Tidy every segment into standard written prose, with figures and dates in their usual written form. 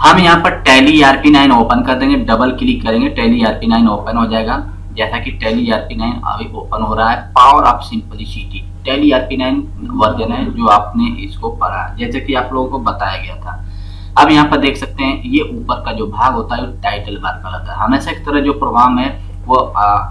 हम यहाँ पर टैली ERP9 ओपन कर देंगे, डबल क्लिक करेंगे, टैली ERP9 ओपन हो जाएगा। जैसा कि टैली ERP9 अभी ओपन हो रहा है। Power of simplicity tally ERP9 version है जो आपने इसको पढ़ा है, जैसे कि आप लोगों को बताया गया था। अब यहाँ पर देख सकते हैं ये ऊपर का जो भाग होता है वो टाइटल बार कहलाता है। हमेशा की तरह जो प्रोग्राम है वो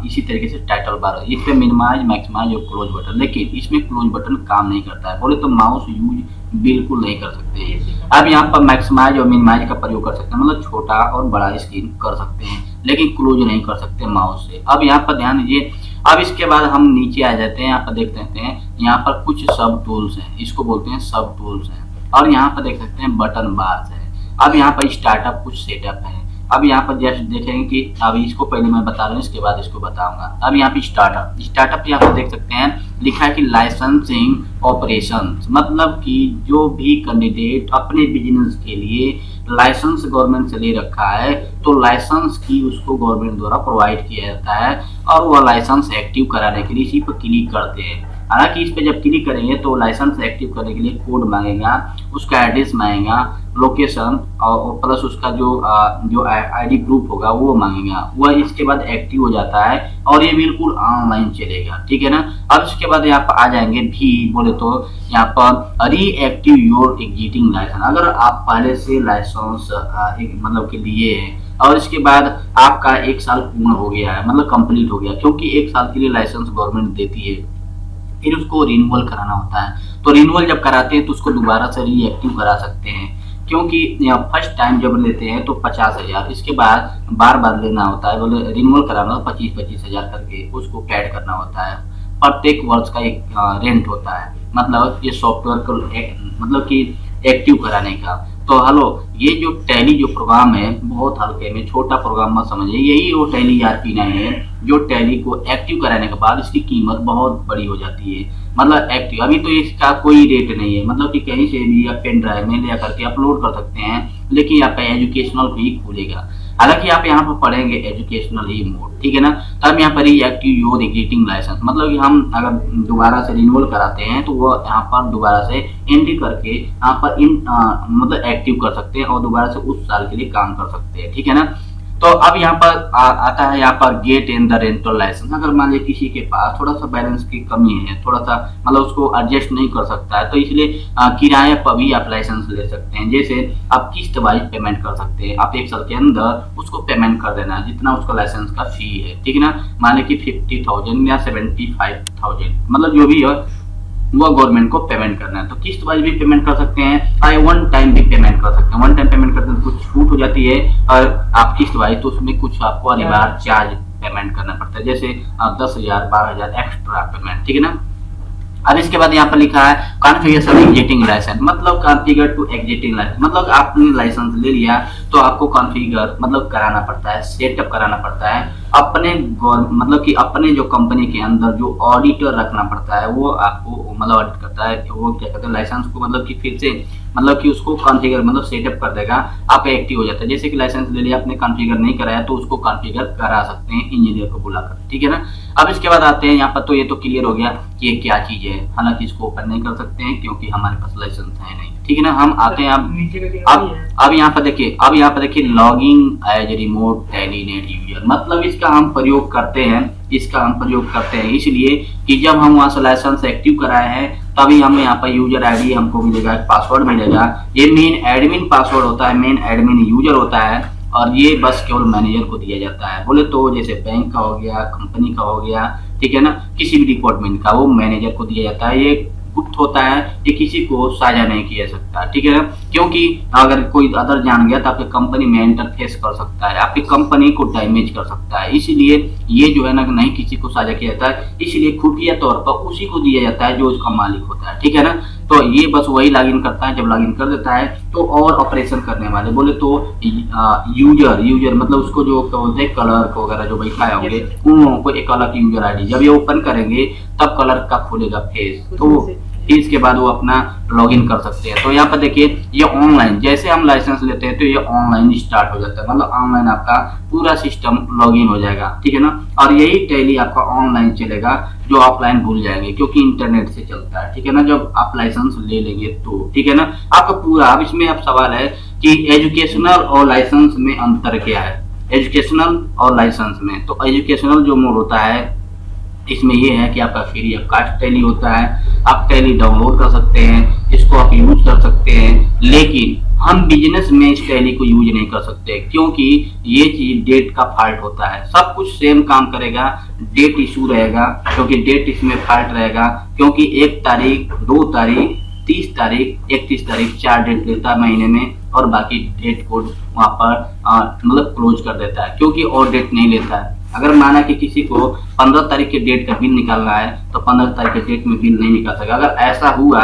इसी तरीके से टाइटल बार है। इस पे मिनिमाइज, मैक्सिमाइज और क्लोज बटन, लेकिन इसमें क्लोज बटन काम नहीं करता है। बोले तो माउस यूज बिल्कुल नहीं कर सकते हैं। अब यहाँ पर मैक्सिमाइज और मिनिमाइज का प्रयोग कर सकते हैं, मतलब छोटा और बड़ा स्क्रीन कर सकते हैं, लेकिन क्लोज नहीं कर सकते माउस से। अब यहाँ पर ध्यान दीजिए। अब इसके बाद हम नीचे आ जाते हैं, यहाँ पर देख सकते हैं यहाँ पर कुछ सब टूल्स हैं, इसको बोलते हैं सब टूल्स हैं। और यहाँ पर देख सकते हैं बटन बार्स है। अब यहाँ पर स्टार्टअप कुछ सेटअप है। अब यहाँ पर जैसे देखेंगे कि अभी इसको पहले मैं बता रहा हूँ, इसके बाद इसको बताऊंगा। अब यहाँ पे स्टार्टअप यहाँ पर देख सकते हैं लिखा है कि लाइसेंसिंग ऑपरेशंस, मतलब कि जो भी कैंडिडेट अपने बिजनेस के लिए लाइसेंस गवर्नमेंट से ले रखा है तो लाइसेंस की उसको गवर्नमेंट द्वारा प्रोवाइड किया जाता है और वह लाइसेंस एक्टिव कराने के लिए इसी पर क्लिक करते हैं। हालांकि इस पे जब क्लिक करेंगे तो लाइसेंस एक्टिव करने के लिए कोड मांगेगा, उसका एड्रेस मांगेगा, लोकेशन और प्लस उसका जो आईडी प्रूफ होगा वो मांगेगा। वह इसके बाद एक्टिव हो जाता है और ये बिल्कुल ऑनलाइन चलेगा, ठीक है ना। अब इसके बाद यहाँ पर आ जाएंगे भी, बोले तो यहाँ पर रीएक्टिव योर एग्जिस्टिंग लाइसेंस। अगर आप पहले से लाइसेंस मतलब के लिए है और इसके बाद आपका 1 साल पूर्ण हो गया है, मतलब कंप्लीट हो गया, क्योंकि 1 साल के लिए लाइसेंस गवर्नमेंट देती है, फिर उसको रिन्यूअल कराना होता है। तो रिन्यूअल जब कराते हैं तो उसको दोबारा से रीएक्टिव करा सकते हैं, क्योंकि फर्स्ट टाइम जब लेते हैं तो 50,000, इसके बाद बार बार लेना होता है, बोले रिन्यूअल कराना 25-25 हजार करके उसको ऐड करना होता है। प्रत्येक वर्ष का एक रेंट होता है, मतलब ये सॉफ्टवेयर को मतलब कि एक्टिव कराने का। तो हेलो, ये जो टैली जो प्रोग्राम है बहुत हल्के में, छोटा प्रोग्राम मत समझिए, यही वो टैली ERP9 है जो टैली को एक्टिव कराने के बाद इसकी कीमत बहुत बड़ी हो जाती है। मतलब एक्टिव अभी तो इसका कोई रेट नहीं है, मतलब कि कहीं से भी आप पेन ड्राइव में ले करके अपलोड कर सकते हैं, लेकिन यहाँ पे एजुकेशनल भी खुलेगा। हालांकि आप यहाँ पर पढ़ेंगे एजुकेशनल ही मोड, ठीक है ना। तब यहाँ पर एक्टिव योर एग्जिस्टिंग लाइसेंस, मतलब कि हम अगर दोबारा से रिन्यूअल कराते हैं तो वो यहाँ पर दोबारा से एंट्री करके यहाँ पर मतलब एक्टिव कर सकते हैं और दोबारा से उस साल के लिए काम कर सकते हैं, ठीक है ना। तो अब यहाँ पर आता है यहाँ पर get in the rental licence. अगर मान लीजिए किसी के पास थोड़ा सा बैलेंस की कमी है, थोड़ा सा मतलब उसको एडजस्ट नहीं कर सकता है, तो इसलिए किराए पर भी आप लाइसेंस ले सकते हैं। जैसे आप किस्त वाइज पेमेंट कर सकते हैं, आप 1 साल के अंदर उसको पेमेंट कर देना जितना उसका लाइसेंस का फी है, ठीक है ना। मान लीजिए कि 50,000 या 75,000, मतलब जो भी है वो गवर्नमेंट को पेमेंट करना है, तो किस्त वाइज भी पेमेंट कर सकते हैं, वन टाइम भी पेमेंट कर सकते हैं। वन टाइम पेमेंट करते हैं तो कुछ छूट हो जाती है, और आप किस्त वाइज तो उसमें कुछ आपको अनिवार्य चार्ज पेमेंट करना पड़ता है, जैसे 10,000 12,000 एक्स्ट्रा पेमेंट, ठीक है ना। अब इसके बाद यहाँ पर लिखा है कॉन्फ़िगरेशन एग्जिस्टिंग लाइसेंस, मतलब कॉन्फ़िगर टू एग्जिस्टिंग लाइसेंस, मतलब आपने लाइसेंस ले लिया तो आपको कॉन्फ़िगर मतलब कराना पड़ता है, सेटअप कराना पड़ता है अपने मतलब कि अपने जो कंपनी के अंदर जो ऑडिटर रखना पड़ता है वो आपको मतलब ऑडिट करता है, वो क्या कहते हैं लाइसेंस को मतलब कि फिर से मतलब कि उसको कॉन्फ़िगर मतलब सेटअप कर देगा, आप एक्टिव हो जाता है। जैसे कि लाइसेंस ले लिया आपने, कॉन्फ़िगर नहीं कराया तो उसको कॉन्फ़िगर करा सकते हैं इंजीनियर को बुलाकर, ठीक है ना। अब इसके बाद आते हैं यहाँ पर, तो ये तो क्लियर हो गया कि ये क्या चीज है। हालांकि इसको ओपन नहीं कर सकते हैं क्योंकि हमारे पास लाइसेंस है नहीं, ठीक है ना। हम आते हैं अब यहाँ पर देखिए, अब यहाँ पर देखिए लॉगिंग एज रिमोट टेलीनेट यूजर, मतलब इसका हम प्रयोग करते हैं, इसलिए कि जब हम वहां से लाइसेंस एक्टिव कराए हैं तभी हमें यहाँ पर यूजर आईडी हमको मिलेगा, पासवर्ड मिलेगा। ये मेन एडमिन पासवर्ड होता है, मेन एडमिन यूजर होता है, और ये बस केवल मैनेजर को दिया जाता है। बोले तो जैसे बैंक का हो गया, कंपनी का हो गया, ठीक है ना, किसी भी डिपार्टमेंट का वो मैनेजर को दिया जाता है। ये गुप्त होता है, ये किसी को साझा नहीं किया सकता, ठीक है ना, क्योंकि अगर कोई अदर जान गया तो आपकी कंपनी में इंटरफेस कर सकता है, आपकी कंपनी को डैमेज कर सकता है। इसलिए ये जो है ना नहीं किसी को साझा किया जाता है, इसलिए खुफिया तौर पर उसी को दिया जाता है जो उसका मालिक होता है, ठीक है ना। तो ये बस वही लॉगिन करता है, जब लॉगिन कर देता है तो और ऑपरेशन करने वाले बोले तो यूजर मतलब उसको जो बोलते हैं कलर वगैरह जो बैठाए होंगे उन लोगों को एक अलग यूजर आईडी, जब ये ओपन करेंगे तब कलर का खुलेगा फेस, तो इसके बाद वो अपना लॉगिन कर सकते हैं। तो यहाँ पर देखिए ये ऑनलाइन, जैसे हम लाइसेंस लेते हैं तो ये ऑनलाइन स्टार्ट हो जाता है, मतलब ऑनलाइन आपका पूरा सिस्टम लॉगिन हो जाएगा, ठीक है ना। और यही टैली आपका ऑनलाइन चलेगा, जो ऑफलाइन भूल जाएंगे क्योंकि इंटरनेट से चलता है, ठीक है ना, जब आप लाइसेंस ले लेंगे तो, ठीक है ना। आपका पूरा अब इसमें अब सवाल है कि एजुकेशनल और लाइसेंस में अंतर क्या है। एजुकेशनल और लाइसेंस में, तो एजुकेशनल जो मोड होता है इसमें ये है कि आपका फ्री ऑफ कास्ट टैली होता है, आप टैली डाउनलोड कर सकते हैं, इसको आप यूज कर सकते हैं, लेकिन हम बिजनेस में इस टैली को यूज नहीं कर सकते क्योंकि ये चीज डेट का फॉल्ट होता है। सब कुछ सेम काम करेगा, डेट इशू रहेगा क्योंकि डेट इसमें फॉल्ट रहेगा, क्योंकि 1 तारीख 2 तारीख 30 तारीख 31 तारीख 4 डेट लेता है महीने में, और बाकी डेट कोड वहां पर मतलब क्लोज कर देता है क्योंकि और डेट नहीं लेता है। अगर माना कि किसी को 15 तारीख के डेट का बिल निकालना है तो 15 तारीख के डेट में बिल नहीं निकाल सकेगा। अगर ऐसा हुआ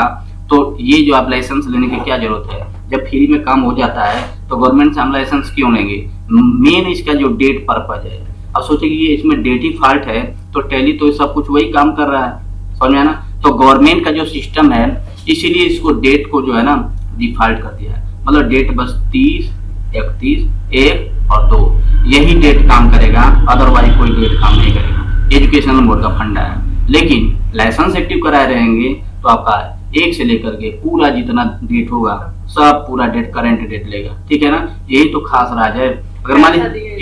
तो ये जो आप लाइसेंस लेने की क्या जरूरत है, जब फ्री में काम हो जाता है तो गवर्नमेंट से हम लाइसेंस क्यों लेंगे। मेन इसका जो डेट पर्पज है, अब सोचिए कि ये इसमें डेट ही फॉल्ट है तो टैली तो सब कुछ वही काम कर रहा है, समझ में आना। तो गवर्नमेंट का जो सिस्टम है इसीलिए इसको डेट को जो है ना डिफॉल्ट कर दिया है, मतलब डेट बस 30, 31, 1 और 2 यही डेट काम करेगा, अदरवाइज कोई डेट काम नहीं करेगा। एजुकेशनल मोड का फंडा है, लेकिन लाइसेंस एक्टिव कराए रहेंगे तो आपका 1 से लेकर के पूरा जितना डेट होगा सब पूरा डेट करेंट डेट लेगा, ठीक है ना। यही तो खास राज है। अगर मान लीजिए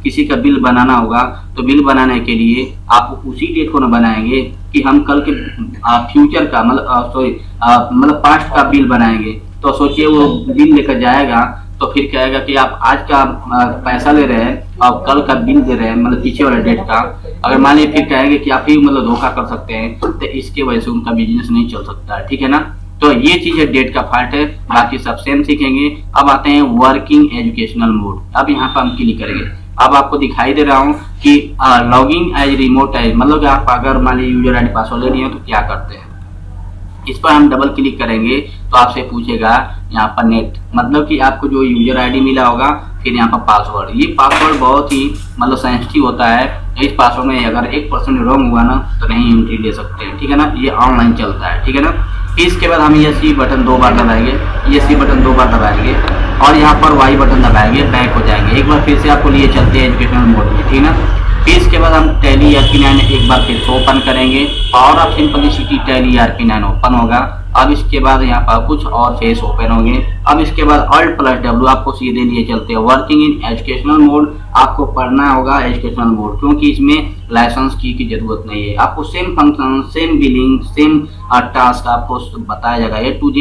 किसी का बिल बनाना होगा तो बिल बनाने के लिए आप उसी डेट को ना बनाएंगे कि हम कल के फ्यूचर का मतलब पास्ट का बिल बनाएंगे, तो सोचिए वो बिल लेकर जाएगा तो फिर कहेगा कि आप आज का पैसा ले रहे हैं और कल का बिल दे रहे हैं, मतलब पीछे वाले डेट का। अगर मान लीजिए फिर कहेंगे कि आप ही मतलब धोखा कर सकते हैं, तो इसके वजह से उनका बिजनेस नहीं चल सकता है, ठीक है ना। तो ये चीज है, डेट का फॉल्ट है, बाकी सब सेम सीखेंगे। अब आते हैं वर्किंग एजुकेशनल मोड। अब यहाँ पर हम क्लिक करेंगे। अब आपको दिखाई दे रहा हूँ कि लॉगिंग एज रिमोट एज, मतलब आप अगर मान लीजिए यूजर आईडी पासवर्ड ले रही है तो क्या करते हैं। इस पर हम डबल क्लिक करेंगे तो आपसे पूछेगा यहाँ पर नेट, मतलब कि आपको जो यूजर आईडी मिला होगा, फिर यहाँ पर पासवर्ड। ये पासवर्ड बहुत ही मतलब सेंसिटिव होता है, इस पासवर्ड में अगर 1% रॉन्ग हुआ ना तो नहीं एंट्री ले सकते हैं, ठीक है ना। ये ऑनलाइन चलता है, ठीक है ना। इसके बाद हम ये सी बटन 2 बार दबाएंगे, ये सी बटन 2 बार दबाएंगे और यहाँ पर वाई बटन दबाएंगे, बैक हो जाएंगे। एक बार फिर से आपको लिए चलते हैं एजुकेशनल मोड में, ठीक है ना। फिर इसके बाद हम टैली ERP9 एक बार फिर से ओपन करेंगे, power of simplicity tally ERP9 open होगा। अब इसके बाद यहाँ पर कुछ और फेस ओपन होंगे। अब इसके बाद Alt+W आपको सीधे लिए चलते हैं वर्किंग इन एजुकेशनल मोड। आपको पढ़ना होगा एजुकेशनल मोड क्योंकि इसमें लाइसेंस की जरूरत नहीं है। आपको same function, same billing, same task आपको बताया जाएगा A to Z,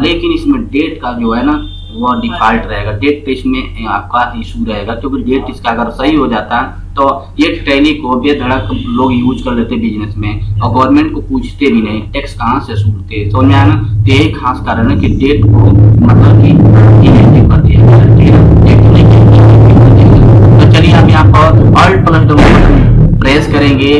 लेकिन इसमें डेट का जो है ना वो डिफॉल्ट रहेगा। डेट इसमें आपका इशू रहेगा क्योंकि डेट इसका अगर सही हो जाता है तो ये टैली को बेधड़क लोग यूज कर लेते बिजनेस में और गवर्नमेंट को पूछते भी नहीं, टैक्स कहाँ से सूखते, समझ में आया ना। तो यही खास कारण है कि डेट को मतलब कि इनएक्टिव कर दिया गया, ठीक है। तो चलिए हम यहाँ पर Alt+W बटन प्रेस करेंगे,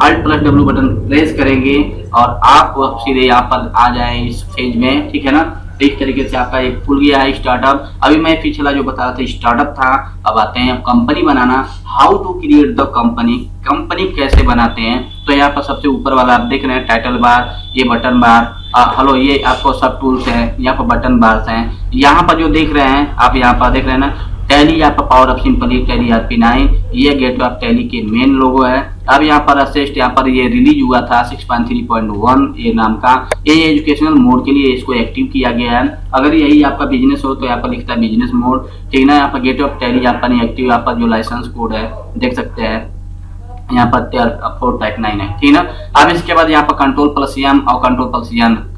Alt+W बटन प्रेस करेंगे और आप सीधे यहाँ पर आ जाए इस फेज में, ठीक है ना। तो इस तरीके से आपका एक खुल गया है स्टार्टअप। अभी मैं पिछला जो बता रहा था स्टार्टअप था, अब आते हैं कंपनी बनाना। How to create the company, company कैसे बनाते हैं। तो यहाँ पर सबसे ऊपर वाला आप देख रहे हैं टाइटल बार, ये बटन बार, हेलो, ये आपको सब टूल्स हैं, यहाँ पर बटन बार्स हैं। यहाँ पर जो देख रहे हैं आप, यहाँ पर देख रहे हैं ना टैली, यहाँ पर power of simply tally ERP9, ये गेटवे ऑफ टैली के मेन लोगो है। अब यहाँ पर असिस्ट, यहाँ पर ये रिलीज हुआ था 6.3.1 ये नाम का, ये एजुकेशनल मोड के लिए इसको एक्टिव किया गया है। अगर यही आपका बिजनेस हो तो यहाँ पर लिखता है बिजनेस मोड, ठीक है ना। यहाँ पर गेटवे ऑफ टैली यहाँ पर नहीं एक्टिव, यहाँ पर जो लाइसेंस कोड है देख सकते हैं, यहाँ पर 4.9 है, ठीक ना। अब इसके बाद यहाँ पर कंट्रोल+M और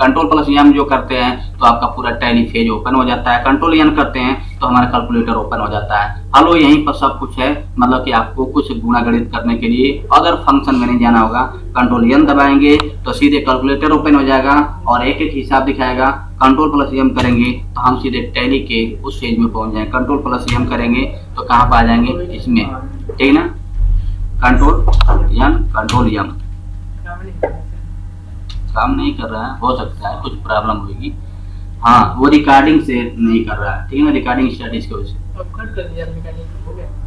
कंट्रोल+M जो करते हैं तो आपका पूरा टैली फेज ओपन हो जाता है। कंट्रोल+N करते हैं तो हमारा कैलकुलेटर ओपन हो जाता है। हेलो, यहीं पर सब कुछ है, मतलब कि आपको कुछ गुणा गणित करने के लिए अगर फंक्शन में नहीं जाना होगा, कंट्रोल+N दबाएंगे तो सीधे कैलकुलेटर ओपन हो जाएगा और एक एक हिसाब दिखाएगा। कंट्रोल+M करेंगे तो हम सीधे टैली के उस फेज में पहुंच जाएंगे। कंट्रोल+M करेंगे तो कहाँ पर आ जाएंगे, इसमें, ठीक ना। कंट्रोल+M काम नहीं कर रहा है, हो सकता है कुछ प्रॉब्लम होगी। हाँ, वो रिकॉर्डिंग से नहीं कर रहा है, ठीक है ना, रिकॉर्डिंग स्टैटस की वजह से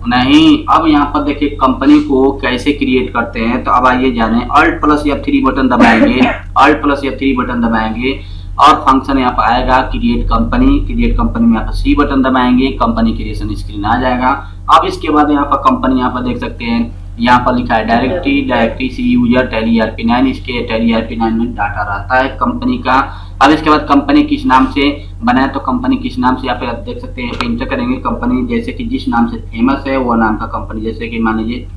नहीं। अब यहाँ पर देखिए कंपनी को कैसे क्रिएट करते हैं, तो अब आइए जाने। Alt+F3 बटन दबाएंगे, Alt+F3 बटन दबाएंगे और फंक्शन यहाँ पर आएगा क्रिएट कंपनी। क्रिएट कंपनी में यहाँ पर C बटन दबाएंगे, कंपनी क्रिएशन स्क्रीन आ जाएगा। अब इसके बाद यहाँ पर कंपनी यहाँ पर देख सकते हैं, यहाँ पर लिखा है डायरेक्टरी सी यूजर टैली ERP9। इसके टैली ERP9 में डाटा रहता है कंपनी का। अब इसके बाद कंपनी किस नाम से बनाए, तो कंपनी किस नाम से यहाँ पे आप देख सकते हैं, यहाँ पे इंटर करेंगे कंपनी जैसे कि जिस नाम से फेमस है वो नाम का कंपनी, जैसे कि मान लीजिए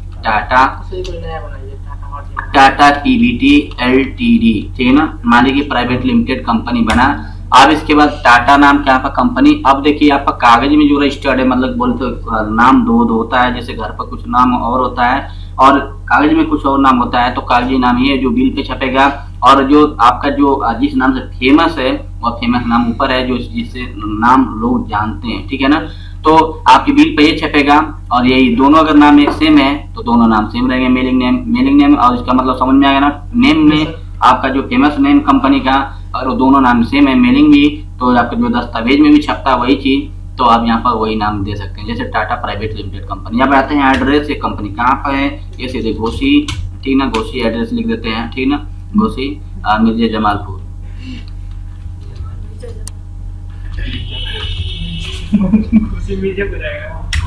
टाटा टीवीटी एलटीडी, ठीक है ना, मान लीजिए प्राइवेट लिमिटेड कंपनी बना। अब इसके बाद टाटा नाम का यहाँ पर कंपनी, अब देखिए यहाँ पर कागज में जो रजिस्टर्ड है, मतलब बोलते तो नाम दो दो होता है, जैसे घर पर कुछ नाम और होता है और कागज में कुछ और नाम होता है, तो कागजी नाम ही है जो बिल पे छपेगा। और जो आपका जो जिस नाम से फेमस है वो फेमस नाम ऊपर है, जो जिससे नाम लोग जानते हैं, ठीक है ना, तो आपके बिल पे ये छपेगा। और यही दोनों अगर नाम एक सेम है तो दोनों नाम सेम रहेंगे, मेलिंग नेम, और इसका मतलब समझ में आएगा ना, नेम में आपका जो फेमस नेम कंपनी का और वो दोनों नाम सेम है, मेलिंग भी, तो आपका जो दस्तावेज में भी छपता है वही चीज, तो आप यहाँ पर वही नाम दे सकते हैं, जैसे टाटा प्राइवेट लिमिटेड कंपनी। अब आते हैं एड्रेस, ये कंपनी कहाँ पर है, ये सीधे घोसी, ठीक ना, घोसी एड्रेस लिख देते हैं, ठीक ना, घोसी मिर्जा जमालपुर।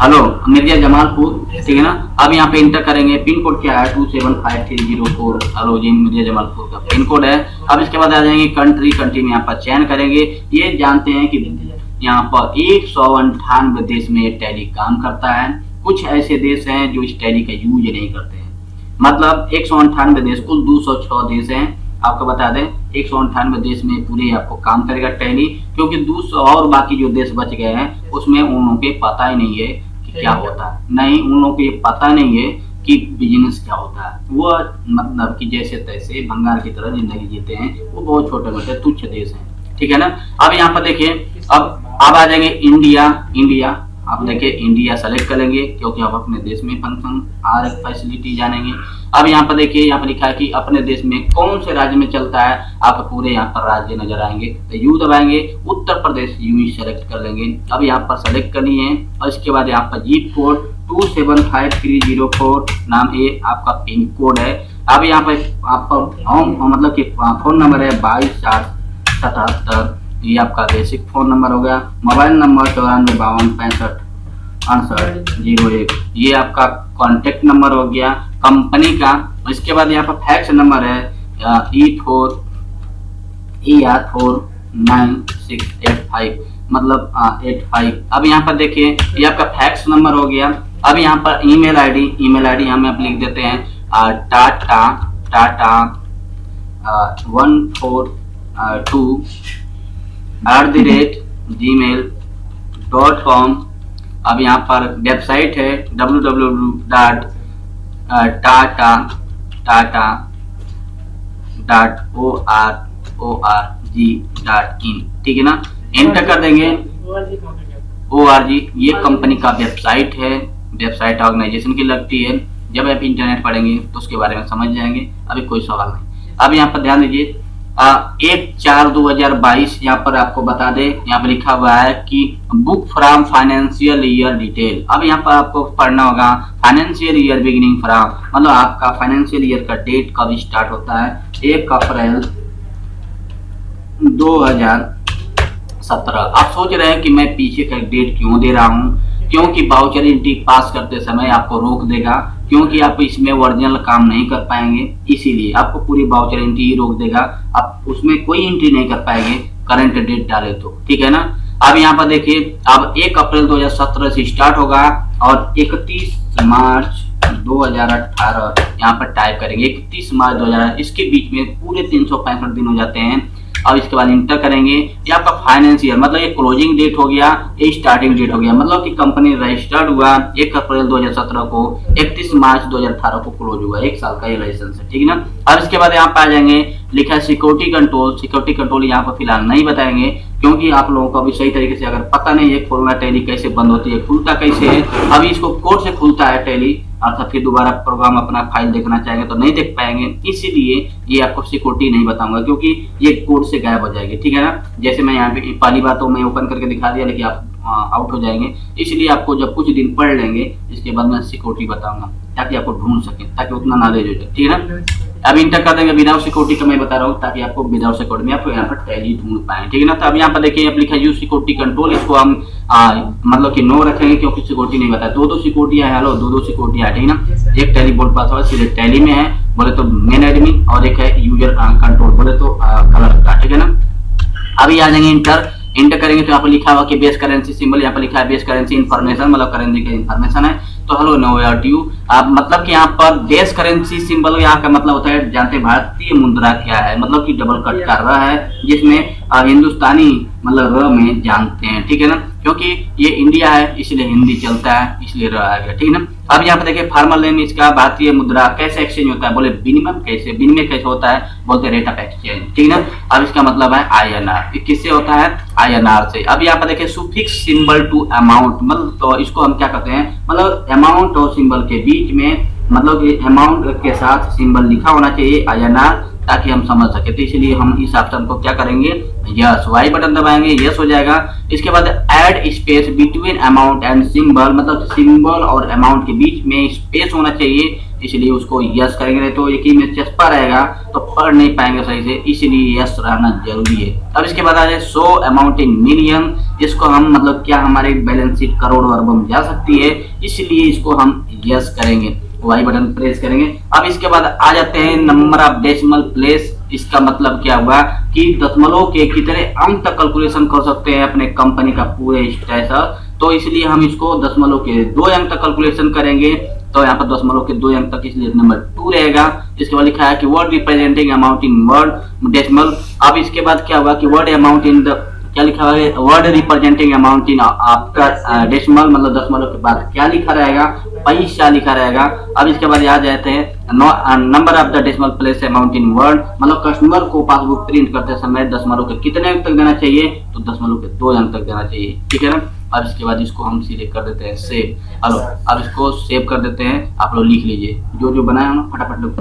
हेलो मिर्जा जमालपुर, ठीक है ना। अब यहाँ पे इंटर करेंगे, पिन कोड क्या है 275304, हेलो जी मिर्जा जमालपुर का पिन कोड है। अब इसके बाद आ जाएंगे कंट्री में यहाँ पर चयन करेंगे। ये जानते हैं कि यहाँ पर 198 देश में ये टैली काम करता है। कुछ ऐसे देश हैं जो इस टैली का यूज नहीं करते हैं, मतलब 198 देश, कुल 206 देश हैं। आपको बता दें 198 देश में पूरे आपको काम करेगा टैली, क्योंकि 200 और बाकी जो देश बच गए हैं उसमें उन लोगों के पता ही नहीं है कि क्या होता है, नहीं उन लोगों को ये पता नहीं है कि बिजनेस क्या होता है। वो मतलब कि जैसे तैसे भंगार की तरह जिंदगी जीते हैं, वो बहुत छोटे मोटे तुच्छ देश हैं, ठीक है ना। अब यहाँ पर देखिए, अब आ जाएंगे इंडिया। आप देखिए इंडिया सेलेक्ट करेंगे क्योंकि आप अपने देश में फंक्शन और फैसिलिटी जानेंगे। अब यहाँ पर देखिए, यहाँ पर लिखा है कि अपने देश में कौन से राज्य में चलता है, आपको पूरे यहाँ पर राज्य नजर आएंगे, तो यू दबाएंगे, Uttar Pradesh you he select कर लेंगे। अब यहाँ पर सेलेक्ट कर लिए हैं और इसके बाद यहाँ पर जीप कोड 275304 नाम ये आपका पिन कोड है। अब यहाँ पर आपका मतलब कि फोन नंबर है 22/477, ये आपका बेसिक फोन नंबर हो गया। मोबाइल नंबर 9465656801, ये आपका कॉन्टेक्ट नंबर हो गया कंपनी का। इसके बाद यहाँ पर फैक्स नंबर है E4ER49685, मतलब 85। अब यहाँ पर देखिए ये आपका फैक्स नंबर हो गया। अब यहाँ पर ईमेल आईडी हम आप लिख देते हैं टाटा 142@gmail.com। अब यहाँ पर वेबसाइट है www.tata.org.in, ठीक है ना, एंटर कर देंगे। ORG ये कंपनी का वेबसाइट है, वेबसाइट ऑर्गेनाइजेशन की लगती है। जब आप इंटरनेट पढ़ेंगे तो उसके बारे में समझ जाएंगे, अभी कोई सवाल नहीं। अब यहाँ पर ध्यान दीजिए 1/4/2022 यहाँ पर आपको बता दे, यहाँ पर लिखा हुआ है कि book from financial year detail. अब यहाँ पर आपको पढ़ना होगा फाइनेंशियल ईयर बिगिनिंग फ्रॉम, मतलब आपका फाइनेंशियल ईयर का डेट कब स्टार्ट होता है, 1 अप्रैल 2017। आप सोच रहे हैं कि मैं पीछे का डेट क्यों दे रहा हूँ, क्योंकि वाउचर एंट्री पास करते समय आपको रोक देगा, क्योंकि आप इसमें ओरिजिनल काम नहीं कर पाएंगे, इसीलिए आपको पूरी वाउचर एंट्री ही रोक देगा, आप उसमें कोई एंट्री नहीं कर पाएंगे करंट डेट डाले तो, ठीक है ना। अब यहाँ पर देखिए, अब 1 अप्रैल 2017 से स्टार्ट होगा और 31 मार्च 2018 यहाँ पर टाइप करेंगे, 31 मार्च 2018, इसके बीच में पूरे 365 दिन हो जाते हैं। अब इसके बाद इंटर करेंगे, ये आपका फाइनेंस ईयर, मतलब ये क्लोजिंग डेट हो गया, ये स्टार्टिंग डेट हो गया, मतलब कि कंपनी रजिस्टर्ड हुआ 1 अप्रैल 2017 को, 31 मार्च 2018 को क्लोज हुआ, 1 साल का ये लाइसेंस है, ठीक है ना। अब इसके बाद यहाँ पे आ जाएंगे, लिखा है सिक्योरिटी कंट्रोल यहाँ पर फिलहाल नहीं बताएंगे, क्योंकि आप लोगों को अभी सही तरीके से अगर पता नहीं है खोलना टैली कैसे बंद होती है, खुलता कैसे है, अभी इसको कोड से खुलता है टैली, अर्थात फिर दोबारा प्रोग्राम अपना फाइल देखना चाहेंगे तो नहीं देख पाएंगे, इसीलिए ये आपको सिक्योरिटी नहीं बताऊंगा, क्योंकि ये कोड से गायब हो जाएगी, ठीक है ना। जैसे मैं यहाँ पे पहली बार तो मैं ओपन करके दिखा दिया, लेकिन आप आउट हो जाएंगे, इसलिए आपको जब कुछ दिन पढ़ लेंगे इसके बाद मैं सिक्योरिटी बताऊंगा ताकि आपको ढूंढ सके, ताकि उतना नॉलेज हो जाए, ठीक है ना। अब इंटर कर देंगे विदाउट सिक्योरिटी का मैं बता रहा हूँ, ताकि आपको विदाउट सिक्योरिटी में आपको यहाँ पर टैली ढूंढ पाए, ठीक है ना। तो अब यहाँ पर देखिए आप लिखा है यूज सिक्योरिटी कंट्रोल, इसको हम मतलब कि नो रखेंगे क्योंकि सिक्योरिटी नहीं बताया, दो सिक्योरिटी है, हेलो दो सिक्योरिटी है, ठीक है ना। एक टैली बोर्ड पासवर्ड सीधे टैली में है बोले तो मेन एडमिन, और एक है यूजर कंट्रोल बोले तो कलर का, ठीक है ना। अभी आ जाएंगे इंटर करेंगे तो यहाँ पर लिखा हुआ कि बेस करेंसी सिंबल, यहाँ पर लिखा है बेस करेंसी इन्फॉर्मेशन, मतलब करेंसी का इन्फॉर्मेशन है। तो hello no where to you, आप मतलब कि यहाँ पर बेस करेंसी सिंबल यहाँ का मतलब होता है, जानते हैं भारतीय मुद्रा क्या है, मतलब कि डबल कट कर रहा है, जिसमें हिंदुस्तानी मतलब र में जानते हैं, ठीक है ना, क्योंकि ये इंडिया है इसलिए हिंदी चलता है, इसलिए रहा गया, ठीक है ना। अब यहाँ पे देखिए फॉर्मल नेम इसका भारतीय मुद्रा कैसे एक्सचेंज होता है, बोले विनिमय कैसे होता है, बोलते रेट ऑफ एक्सचेंज, ठीक है ना। अब इसका मतलब है INR, किससे होता है, INR से। अब यहाँ पर देखिए सुफिक्स सिंबल टू अमाउंट, मतलब तो इसको हम क्या कहते हैं, मतलब अमाउंट और सिंबल के बीच में, मतलब कि अमाउंट के साथ सिंबल लिखा होना चाहिए INR, ताकि हम समझ सके। तो इसलिए हम इस ऑप्शन को क्या करेंगे, यस, वाई बटन दबाएंगे, यस हो जाएगा। इसके बाद add space between amount and symbol, मतलब सिंबल और अमाउंट के बीच में स्पेस होना चाहिए, इसलिए उसको यस करेंगे, नहीं तो एक ही में चस्पा रहेगा तो पढ़ नहीं पाएंगे सही से, इसलिए यस रहना जरूरी है। अब इसके बाद आ जाए शो अमाउंट इन मिलियन, इसको हम मतलब क्या हमारे बैलेंस शीट करोड़ अरबों में जा सकती है, इसलिए इसको हम यस करेंगे, वाई बटन प्रेस करेंगे। अब इसके बाद आ जाते हैं नंबर ऑफ डेसिमल प्लेस, इसका मतलब क्या हुआ कि दशमलव के कितने अंक तक कैलकुलेशन कर सकते हैं अपने कंपनी का पूरे स्टेटस, तो इसलिए हम इसको दशमलव के 2 अंक तक कैलकुलेशन करेंगे। तो यहाँ पर दशमलव के 2 अंक तक, इसलिए नंबर 2 रहेगा। इसके बाद लिखा है कि word representing amount in word decimal. अब इसके बाद क्या हुआ कि वर्ड अमाउंट इन द, क्या लिखा हुआ है, word representing amount in after decimal, मतलब दशमलव के बाद क्या लिखा रहेगा, पैसा लिखा रहेगा। अब इसके बाद आ जाते हैं number of the decimal place amount in word, मतलब कस्टमर को पासबुक प्रिंट करते समय दशमलव के कितने अंक तक देना चाहिए, तो दशमलव के 2 अंक तक देना चाहिए, ठीक है ना। अब इसके बाद इसको हम सीधे कर देते हैं सेव। हेलो, अब इसको सेव कर देते हैं, आप लोग लिख लीजिए जो जो बनाया हो ना फटाफट लोग।